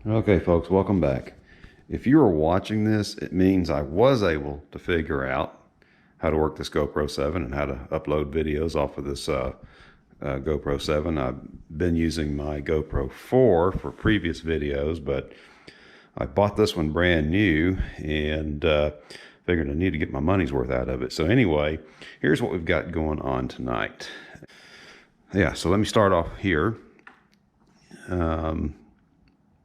Okay, folks, welcome back. If you are watching this, it means I was able to figure out how to work this GoPro 7 and how to upload videos off of this GoPro 7. I've been using my GoPro 4 for previous videos, but I bought this one brand new and figured I need to get my money's worth out of it. So anyway, here's what we've got going on tonight. Yeah, so let me start off here.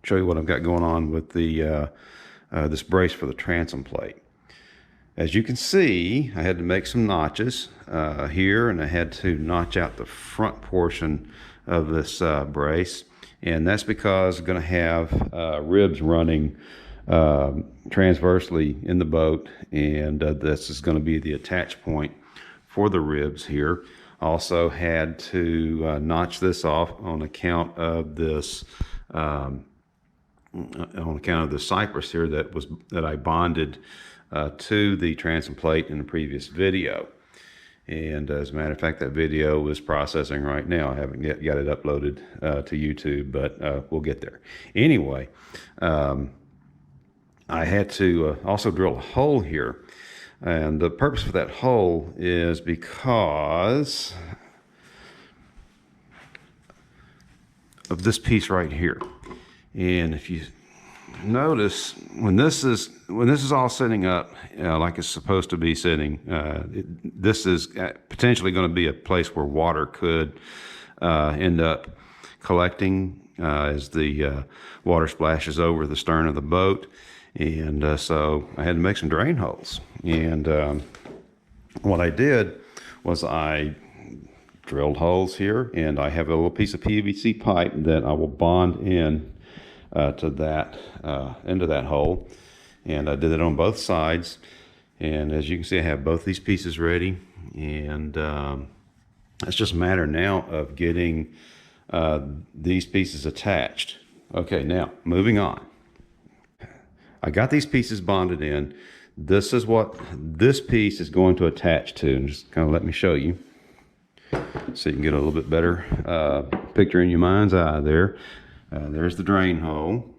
Show you what I've got going on with the this brace for the transom plate. As you can see, I had to make some notches here, and I had to notch out the front portion of this brace, and that's because I'm going to have ribs running transversely in the boat, and this is going to be the attach point for the ribs here. Also had to notch this off on account of this cypress here that I bonded to the transom plate in the previous video. And as a matter of fact, that video is processing right now. I haven't yet got it uploaded to YouTube, but we'll get there. Anyway, I had to also drill a hole here. And the purpose for that hole is because of this piece right here. And if you notice, when this is all sitting up like it's supposed to be sitting, this is potentially going to be a place where water could end up collecting as the water splashes over the stern of the boat. And so I had to make some drain holes. And what I did was I drilled holes here, and I have a little piece of PVC pipe that I will bond in to that into that hole, and I did it on both sides. And as you can see, I have both these pieces ready, and it's just a matter now of getting these pieces attached. Okay, now moving on. I got these pieces bonded in. This is what this piece is going to attach to, and just kind of let me show you so you can get a little bit better picture in your mind's eye there. There's the drain hole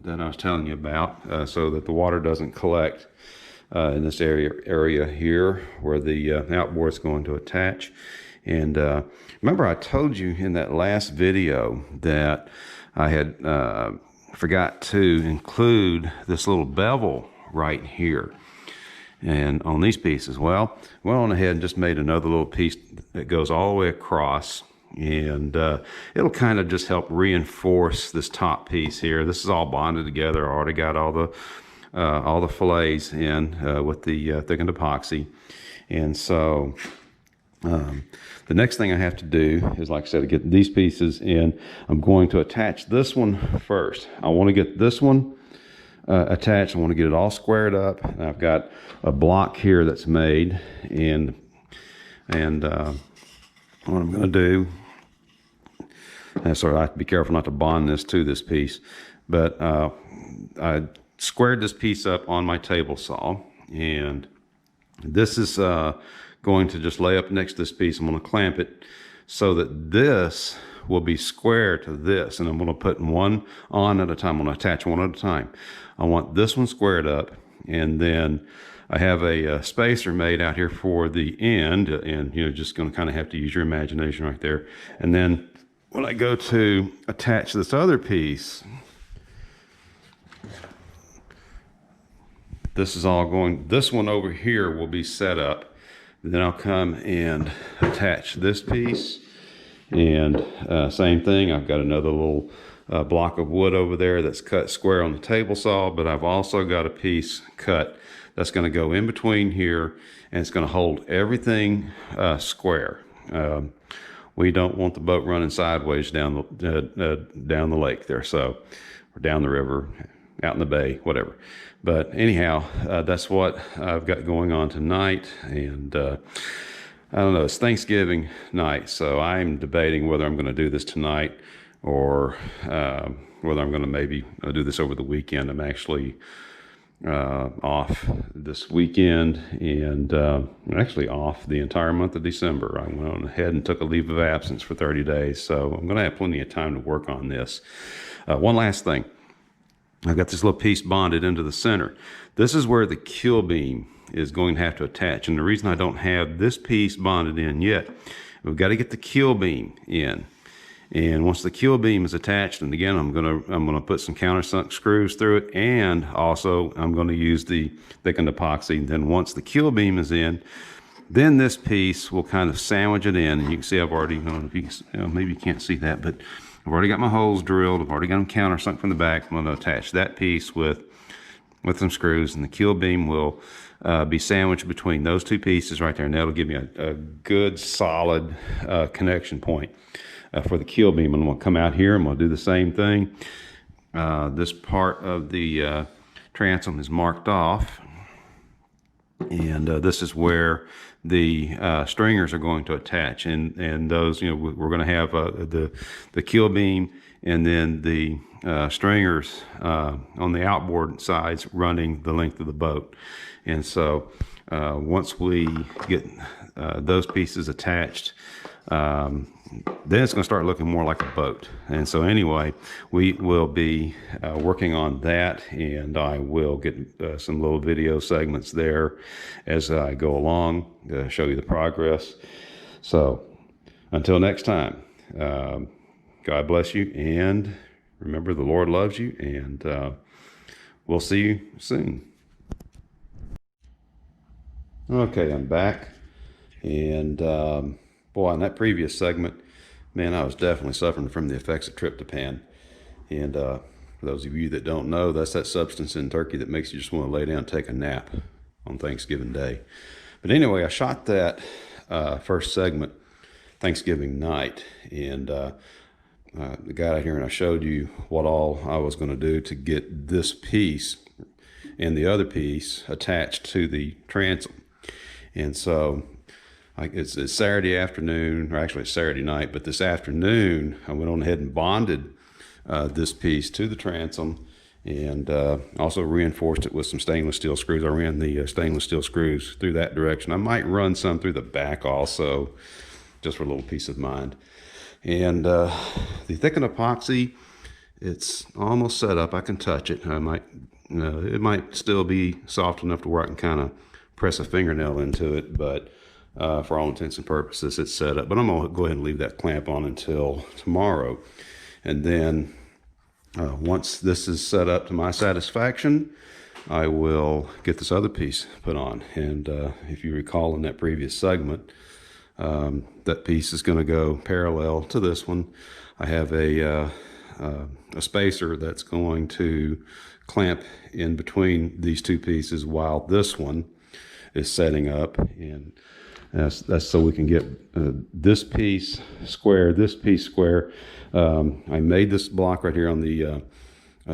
that I was telling you about, so that the water doesn't collect in this area here where the outboard is going to attach. And remember, I told you in that last video that I had forgot to include this little bevel right here and on these pieces. Well, I went on ahead and just made another little piece that goes all the way across, and it'll kind of just help reinforce this top piece here. This is all bonded together. I already got all the fillets in with the thickened epoxy. And so the next thing I have to do is, like I said, to get these pieces in, I'm going to attach this one first. I want to get this one attached. I want to get it all squared up. And I've got a block here that's made, and what I'm going to do, and sorry, I have to be careful not to bond this to this piece, but I squared this piece up on my table saw, and this is going to just lay up next to this piece. I'm going to clamp it so that this will be square to this, and I'm going to put one on at a time. I'm going to attach one at a time. I want this one squared up, and then I have a spacer made out here for the end, and you're just going to kind of have to use your imagination right there. And then when I go to attach this other piece, this one over here will be set up. Then I'll come and attach this piece, and same thing, I've got another little block of wood over there that's cut square on the table saw, but I've also got a piece cut that's going to go in between here, and it's going to hold everything square. We don't want the boat running sideways down the lake there, so, or down the river, out in the bay, whatever. But anyhow, that's what I've got going on tonight. And I don't know, it's Thanksgiving night, so I'm debating whether I'm going to do this tonight or whether I'm going to maybe do this over the weekend. I'm actually off this weekend, and I'm actually off the entire month of December. I went on ahead and took a leave of absence for 30 days, so I'm going to have plenty of time to work on this. One last thing. I've got this little piece bonded into the center. This is where the kill beam is going to have to attach. And the reason I don't have this piece bonded in yet, we've got to get the kill beam in. And once the kill beam is attached, and again, I'm gonna put some countersunk screws through it, and also I'm going to use the thickened epoxy. Then once the kill beam is in, then this piece will kind of sandwich it in. And you can see I've already, I don't know if you can, maybe you can't see that, but I've already got my holes drilled. I've already got them countersunk from the back. I'm going to attach that piece with some screws, and the kill beam will be sandwiched between those two pieces right there, and that'll give me a good solid connection point for the kill beam. And I'm going to come out here. I'm going to do the same thing. This part of the transom is marked off, and this is where the stringers are going to attach, and those, you know, we're going to have the kill beam and then the stringers on the outboard sides running the length of the boat. And so once we get those pieces attached, then it's going to start looking more like a boat. And so anyway, we will be working on that, and I will get some little video segments there as I go along to show you the progress. So until next time, God bless you, and remember, the Lord loves you, and we'll see you soon. Okay, I'm back, and boy, in that previous segment, man, I was definitely suffering from the effects of tryptophan. And for those of you that don't know, that's that substance in turkey that makes you just want to lay down and take a nap on Thanksgiving Day. But anyway, I shot that first segment Thanksgiving night, and got out here and I showed you what all I was going to do to get this piece and the other piece attached to the transom. And so it's Saturday afternoon, or actually it's Saturday night, but this afternoon I went on ahead and bonded this piece to the transom, and also reinforced it with some stainless steel screws. I ran the stainless steel screws through that direction. I might run some through the back also, just for a little peace of mind. And the thickened epoxy, it's almost set up. I can touch it. I might, it might still be soft enough to where I can kind of press a fingernail into it, but for all intents and purposes, it's set up. But I'm gonna go ahead and leave that clamp on until tomorrow. And then once this is set up to my satisfaction, I will get this other piece put on. And if you recall in that previous segment, that piece is going to go parallel to this one. I have a spacer that's going to clamp in between these two pieces while this one is setting up, and that's so we can get this piece square, this piece square. I made this block right here on the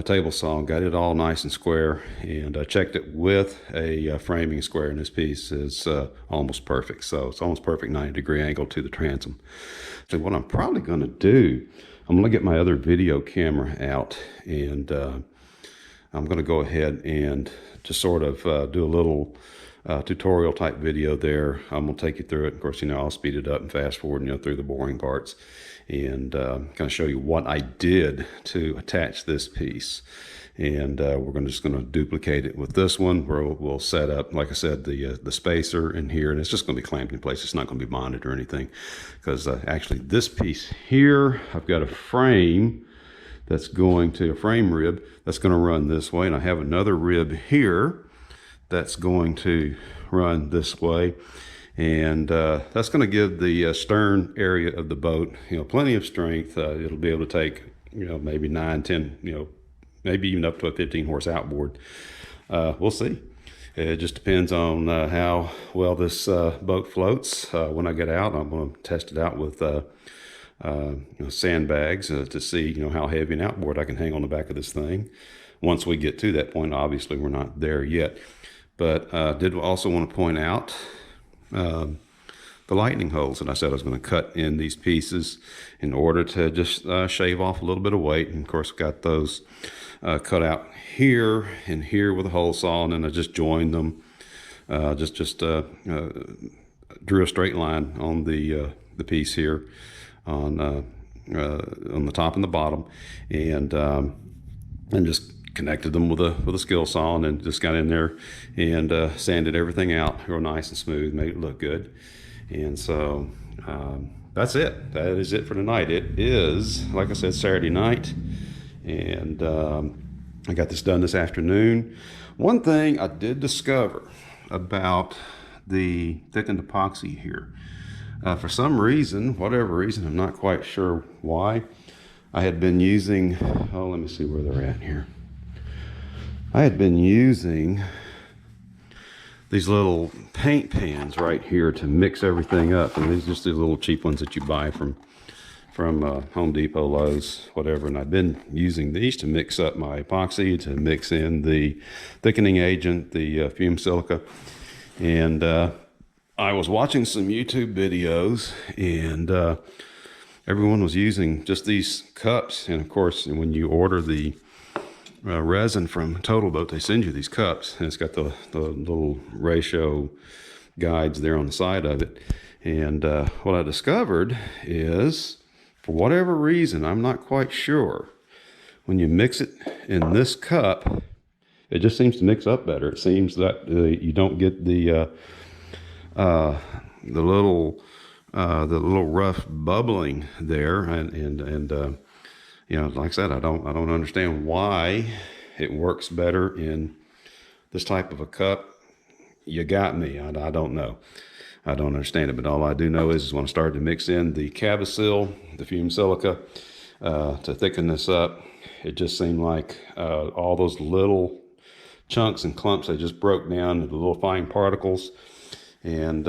table saw, got it all nice and square, and I checked it with a framing square, and this piece is almost perfect. So it's almost perfect 90-degree angle to the transom. So what I'm probably going to do, I'm going to get my other video camera out, and I'm going to go ahead and just sort of do a little tutorial type video there. I'm going to take you through it. Of course, I'll speed it up and fast forward, through the boring parts, and kind of show you what I did to attach this piece. And we're just going to duplicate it with this one, where we'll set up, like I said, the spacer in here, and it's just going to be clamped in place. It's not going to be bonded or anything, because actually this piece here, I've got a frame that's going to, a frame rib that's going to run this way, and I have another rib here that's going to run this way, and that's going to give the stern area of the boat, plenty of strength. It'll be able to take, maybe 9, 10, maybe even up to a 15 horse outboard. We'll see. It just depends on how well this boat floats. When I get out, I'm going to test it out with sandbags to see, how heavy an outboard I can hang on the back of this thing. Once we get to that point, obviously we're not there yet. But I did also want to point out the lightning holes that I said I was going to cut in these pieces in order to just shave off a little bit of weight. And of course, got those cut out here and here with a hole saw, and then I just joined them. Just drew a straight line on the piece here on the top and the bottom, and just connected them with a skill saw, and then just got in there and sanded everything out real nice and smooth, made it look good. And so that's it. That is it for tonight. It is, like I said, Saturday night, and I got this done this afternoon. One thing I did discover about the thickened epoxy here, for some reason, whatever reason, I'm not quite sure why, I had been using, oh, let me see where they're at here. I had been using these little paint pans right here to mix everything up, and these are just these little cheap ones that you buy from Home Depot, Lowe's, whatever. And I've been using these to mix up my epoxy, to mix in the thickening agent, the fumed silica. And I was watching some YouTube videos, and everyone was using just these cups. And of course, when you order the resin from Total Boat, they send you these cups, and it's got the little ratio guides there on the side of it. And what I discovered is, for whatever reason, I'm not quite sure, when you mix it in this cup, it just seems to mix up better. It seems that you don't get the little rough bubbling there, and you know, like I said, I don't understand why it works better in this type of a cup. You got me. I don't know. I don't understand it, but all I do know is when I started to mix in the Cavasil, the fumed silica, to thicken this up, it just seemed like all those little chunks and clumps, they just broke down into little fine particles, and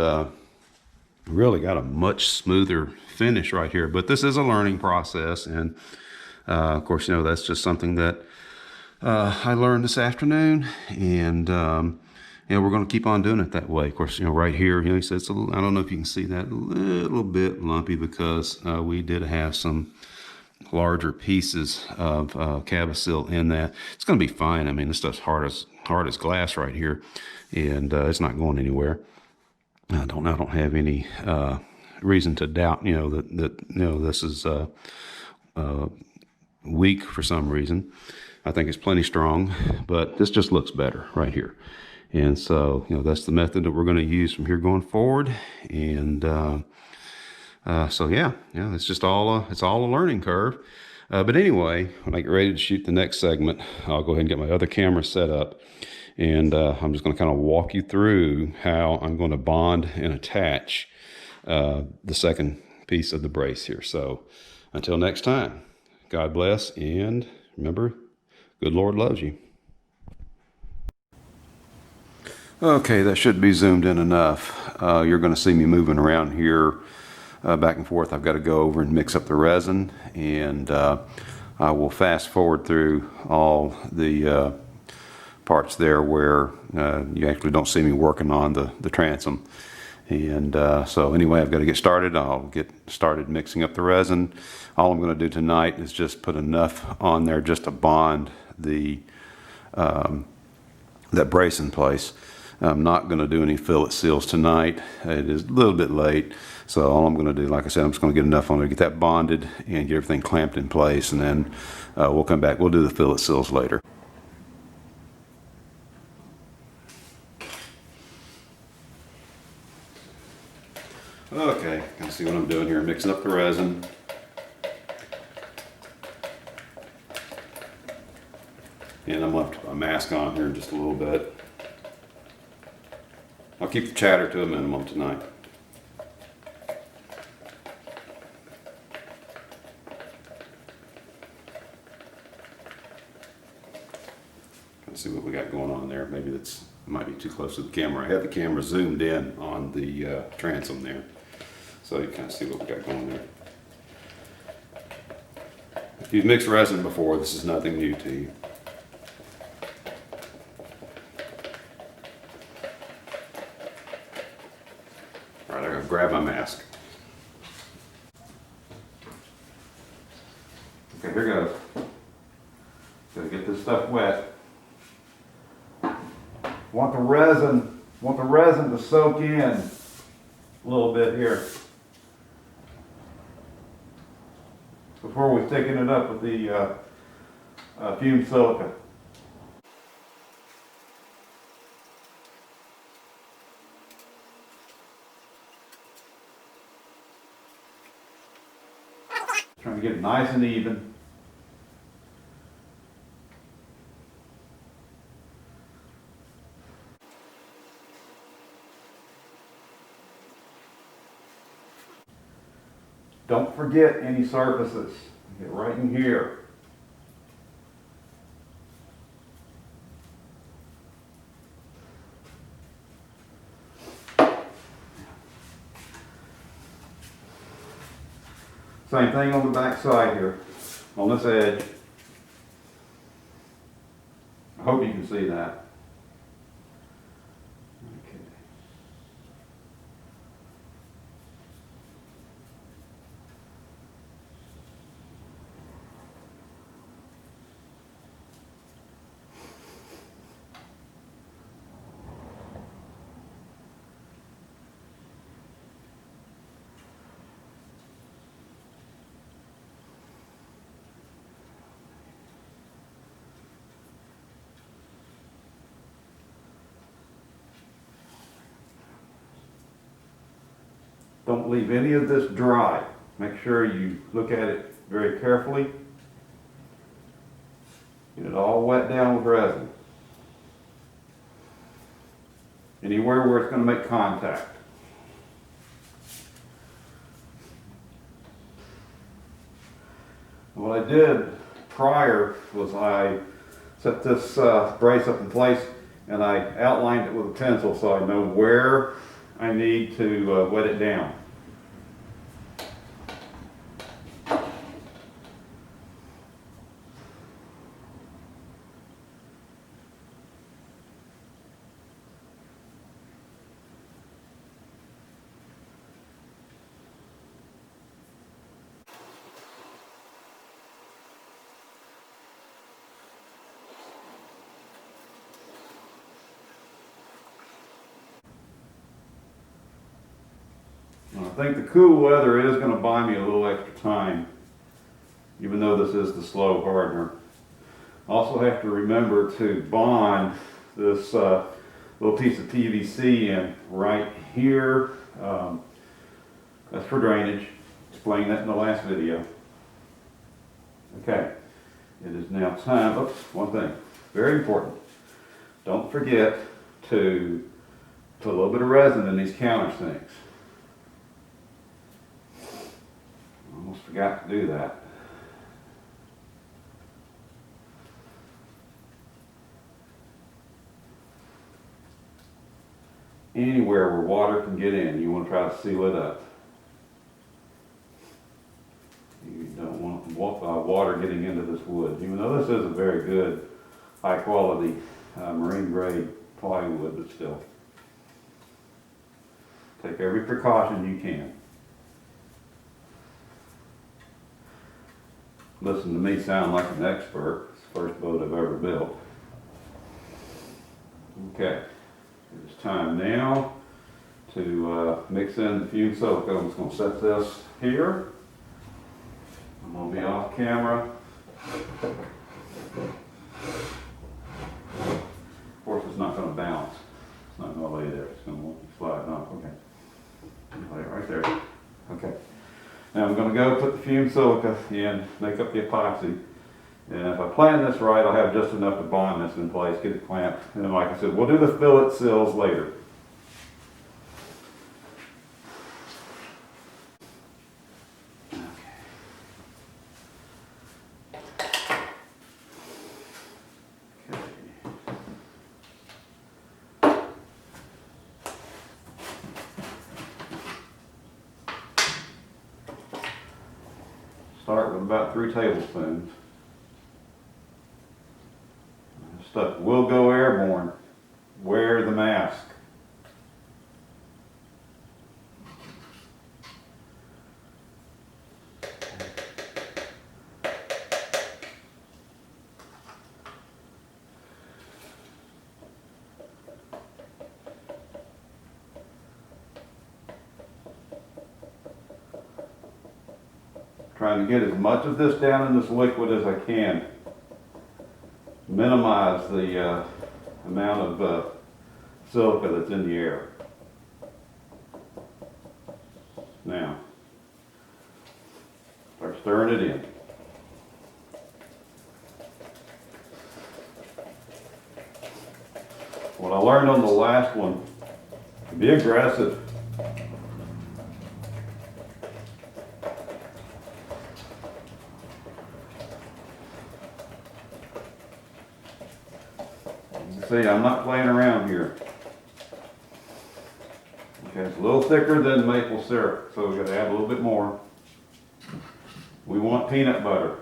really got a much smoother finish right here. But this is a learning process, and of course, you know, that's just something that I learned this afternoon, and you know, we're going to keep on doing it that way. Of course, you know, right here, you know, he says, I don't know if you can see that, a little bit lumpy, because we did have some larger pieces of Cavasil in that. It's going to be fine. I mean, this stuff's hard as glass right here, and it's not going anywhere. I don't have any reason to doubt, you know, that you know, this is weak for some reason. I think it's plenty strong, but this just looks better right here. And so, you know, that's the method that we're going to use from here going forward. And so yeah, it's just it's all a learning curve. But anyway, when I get ready to shoot the next segment, I'll go ahead and get my other camera set up, and I'm just going to kind of walk you through how I'm going to bond and attach the second piece of the brace here. So until next time, God bless, and remember, good Lord loves you. Okay, that should be zoomed in enough. You're going to see me moving around here back and forth. I've got to go over and mix up the resin, and I will fast forward through all the parts there where you actually don't see me working on the transom. And so anyway, I've got to get started. I'll get started mixing up the resin. All I'm going to do tonight is just put enough on there just to bond the that brace in place. I'm not going to do any fillet seals tonight. It is a little bit late, so all I'm going to do, like I said, I'm just going to get enough on there to get that bonded and get everything clamped in place, and then we'll come back. We'll do the fillet seals later. Okay, can see what I'm doing here. Mixing up the resin. And I'm going to put my mask on here in just a little bit. I'll keep the chatter to a minimum tonight. Let's see what we got going on there. Maybe that's might be too close to the camera. I had the camera zoomed in on the transom there, so you kind of see what we got going there. If you've mixed resin before, this is nothing new to you. All right, I'm gonna grab my mask. Okay, here goes. Gotta get this stuff wet. Want the resin to soak in a little bit here before we thicken it up with the fumed silica. Trying to get it nice and even. Don't forget any surfaces. Get right in here. Same thing on the back side here, on this edge. I hope you can see that. Okay. Don't leave any of this dry. Make sure you look at it very carefully. Get it all wet down with resin. Anywhere where it's going to make contact. What I did prior was I set this brace up in place and I outlined it with a pencil so I know where I need to wet it down. I think the cool weather is going to buy me a little extra time, even though this is the slow hardener. Also have to remember to bond this little piece of PVC in right here. That's for drainage. Explained that in the last video. Okay, it is now time. Oops, one thing, very important. Don't forget to put a little bit of resin in these countersinks. Almost forgot to do that. Anywhere where water can get in, you want to try to seal it up. You don't want water getting into this wood. Even though this is a very good, high quality marine grade plywood, but still. Take every precaution you can. Listen to me sound like an expert. It's the first boat I've ever built. Okay, it's time now to mix in the fumed silica. I'm just going to set this here. I'm going to be off camera. Of course, it's not going to bounce. It's not going to lay there. It's going to slide off. Okay, lay it right there. Okay. Now I'm going to go put the fumed silica in, make up the epoxy, and if I plan this right, I'll have just enough to bond this in place, get it clamped, and then like I said, we'll do the fillet seals later. Start with about 3 tablespoons. Stuff will go airborne. Wear the mask. Trying to get as much of this down in this liquid as I can. Minimize the amount of silica that's in the air. Now, start stirring it in. What I learned on the last one, be aggressive. See, I'm not playing around here. Okay, it's a little thicker than maple syrup, so we got to add a little bit more. We want peanut butter.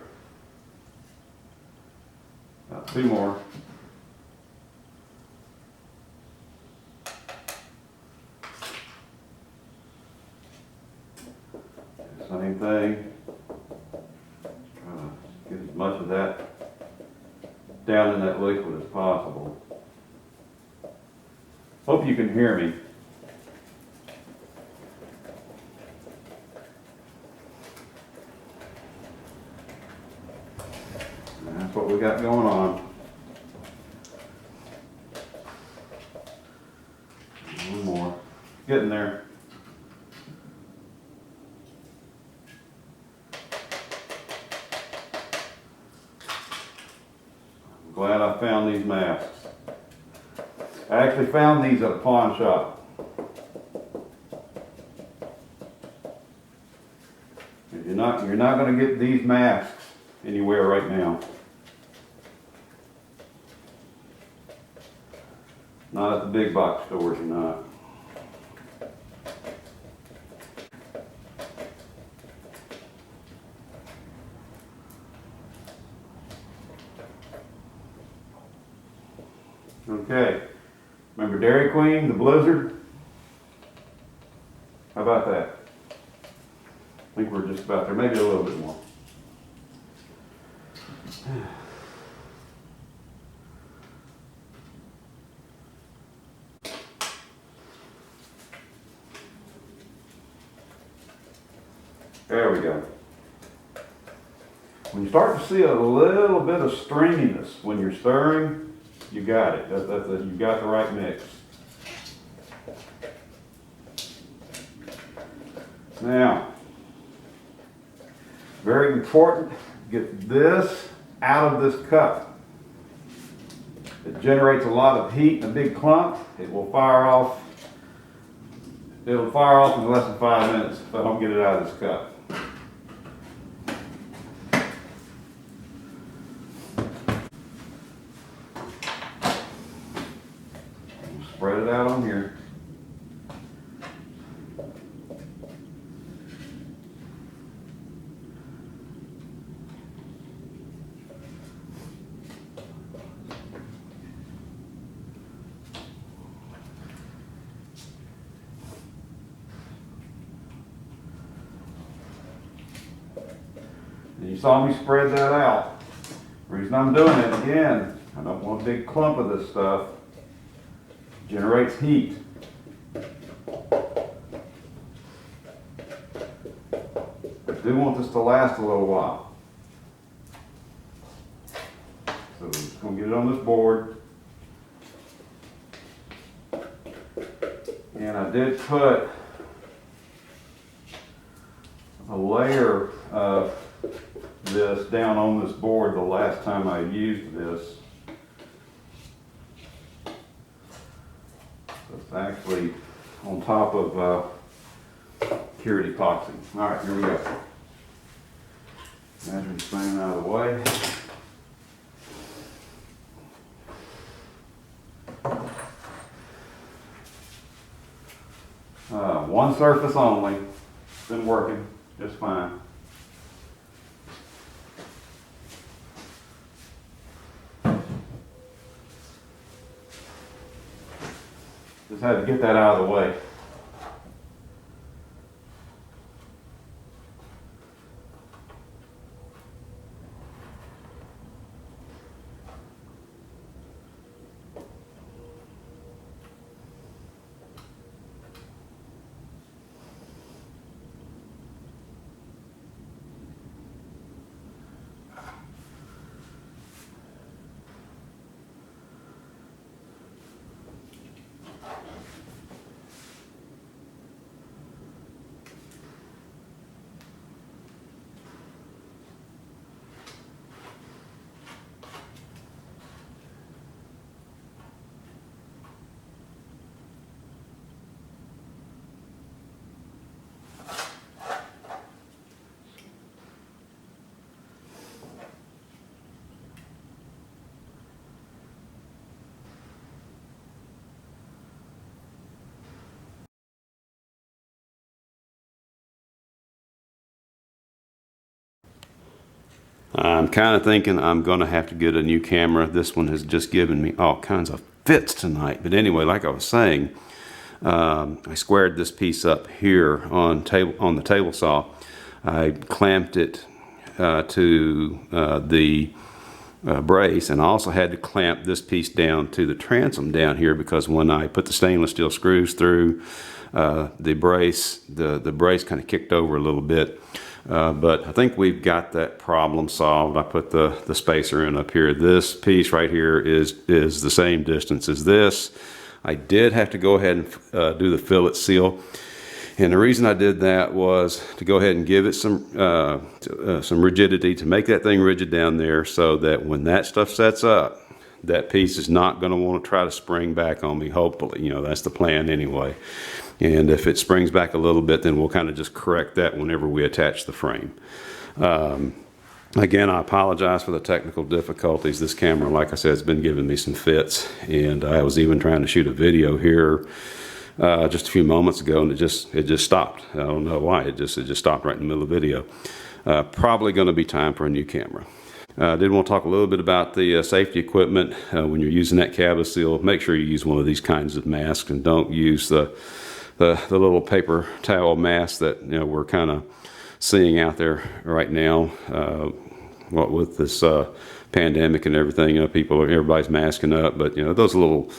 About 2 more. Same thing. Try to get as much of that down in that liquid as possible. Hope you can hear me. And that's what we got going on. One more. Getting there. I'm glad I found these masks. I actually found these at a pawn shop. You're not going to get these masks anywhere right now. Not at the big box stores, you're not. Okay. Remember Dairy Queen, the Blizzard? How about that? I think we're just about there, maybe a little bit more. There we go. When you start to see a little bit of stringiness when you're stirring, you got it. You got the right mix. Now, very important, get this out of this cup. It generates a lot of heat in a big clump. It will fire off. It'll fire off in less than 5 minutes if I don't get it out of this cup. Spread it out on here. And you saw me spread that out. The reason I'm doing it again, I don't want a big clump of this stuff. Generates heat. I do want this to last a little while. So we're just going to get it on this board. And I did put a layer of this down on this board the last time I used this. It's actually on top of cured epoxy. All right, here we go. Measuring spoon out of the way. One surface only. Been working just fine. Just had to get that out of the way. I'm kind of thinking I'm going to have to get a new camera. This one has just given me all kinds of fits tonight. But anyway, like I was saying, I squared this piece up here on the table saw. I clamped it to the brace, and I also had to clamp this piece down to the transom down here, because when I put the stainless steel screws through the brace kind of kicked over a little bit. But I think we've got that problem solved. I put the spacer in up here. This piece right here is the same distance as this. I did have to go ahead and do the fillet seal. And the reason I did that was to go ahead and give it some rigidity, to make that thing rigid down there, so that when that stuff sets up, that piece is not going to want to try to spring back on me, hopefully. You know, that's the plan anyway. And if it springs back a little bit, then we'll kind of just correct that whenever we attach the frame. Again, I apologize for the technical difficulties. This camera, like I said, has been giving me some fits. And I was even trying to shoot a video here just a few moments ago, and it just stopped. I don't know why. It just stopped right in the middle of the video. Probably going to be time for a new camera. I did want to talk a little bit about the safety equipment. When you're using that CabaSeal, make sure you use one of these kinds of masks, and don't use the little paper towel mask that, you know, we're kind of seeing out there right now. What with this pandemic and everything, you know, everybody's masking up, but you know, those little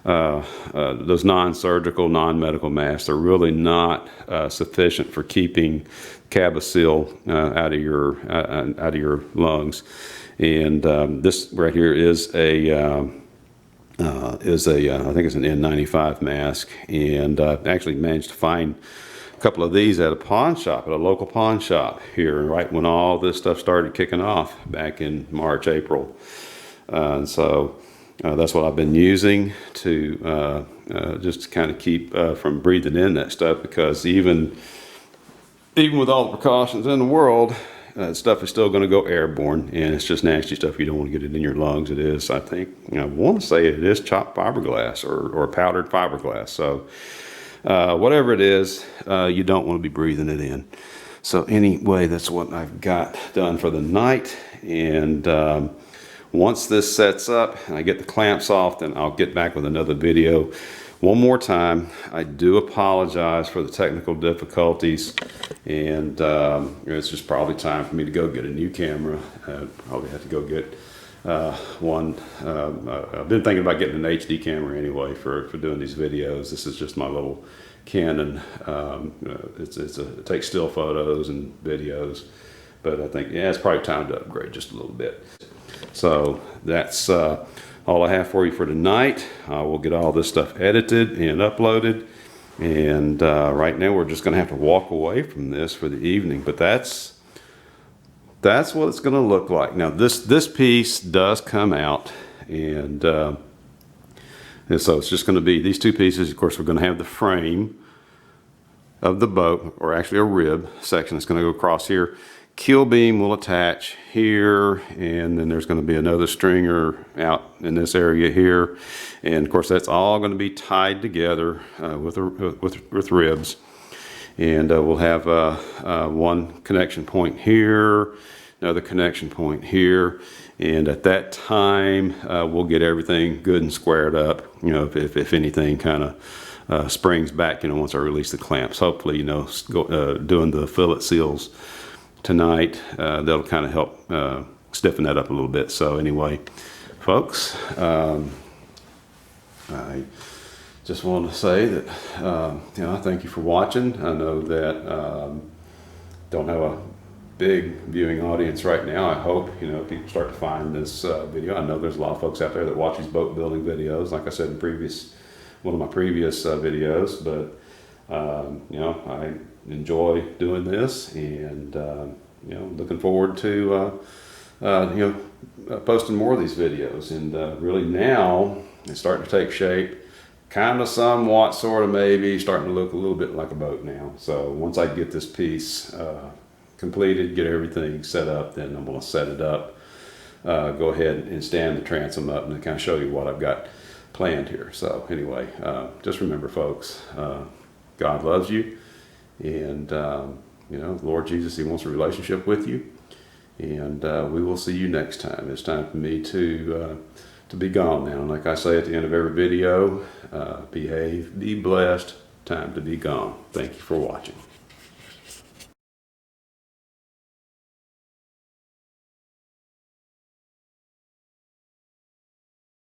those non-surgical, non-medical masks are really not sufficient for keeping CabaSeal out of your lungs. And this right here is a I think it's an N95 mask, and actually managed to find a couple of these at a local pawn shop here, right when all this stuff started kicking off back in March, April. And so that's what I've been using to just to kind of keep from breathing in that stuff, because even with all the precautions in the world, stuff is still going to go airborne, and it's just nasty stuff. You don't want to get it in your lungs. It is, I think, I want to say it is chopped fiberglass or powdered fiberglass. So whatever it is, you don't want to be breathing it in. So anyway, that's what I've got done for the night. And once this sets up and I get the clamps off, then I'll get back with another video. One more time, I do apologize for the technical difficulties, and it's just probably time for me to go get a new camera. Probably have to go get one. I've been thinking about getting an HD camera anyway for doing these videos. This is just my little Canon. It takes still photos and videos, but I think, yeah, it's probably time to upgrade just a little bit. So that's all I have for you for tonight. We'll get all this stuff edited and uploaded, and right now we're just going to have to walk away from this for the evening. But that's what it's going to look like. Now this piece does come out, and so it's just going to be these two pieces. Of course, we're going to have the frame of the boat, or actually a rib section that's going to go across here. Keel beam will attach here, and then there's going to be another stringer out in this area here, and of course that's all going to be tied together with ribs. And we'll have one connection point here, another connection point here, and at that time we'll get everything good and squared up. You know, if anything kind of springs back, you know, once I release the clamps. Hopefully, you know, doing the fillet seals tonight, that'll kind of help stiffen that up a little bit. So anyway, folks, I just want to say that you know, thank you for watching. I know that don't have a big viewing audience right now. I hope, you know, people start to find this video. I know there's a lot of folks out there that watch these boat building videos, like I said in one of my previous videos. But you know, I enjoy doing this, and you know, looking forward to you know, posting more of these videos. And really now it's starting to take shape, kind of, somewhat, sort of, maybe starting to look a little bit like a boat now. So once I get this piece completed, get everything set up, then I'm going to set it up, go ahead and stand the transom up, and kind of show you what I've got planned here. So anyway, just remember, folks, God loves you, and you know, Lord Jesus, He wants a relationship with you, And we will see you next time. It's time for me to be gone now. And like I say at the end of every video, behave, be blessed, time to be gone. Thank you for watching.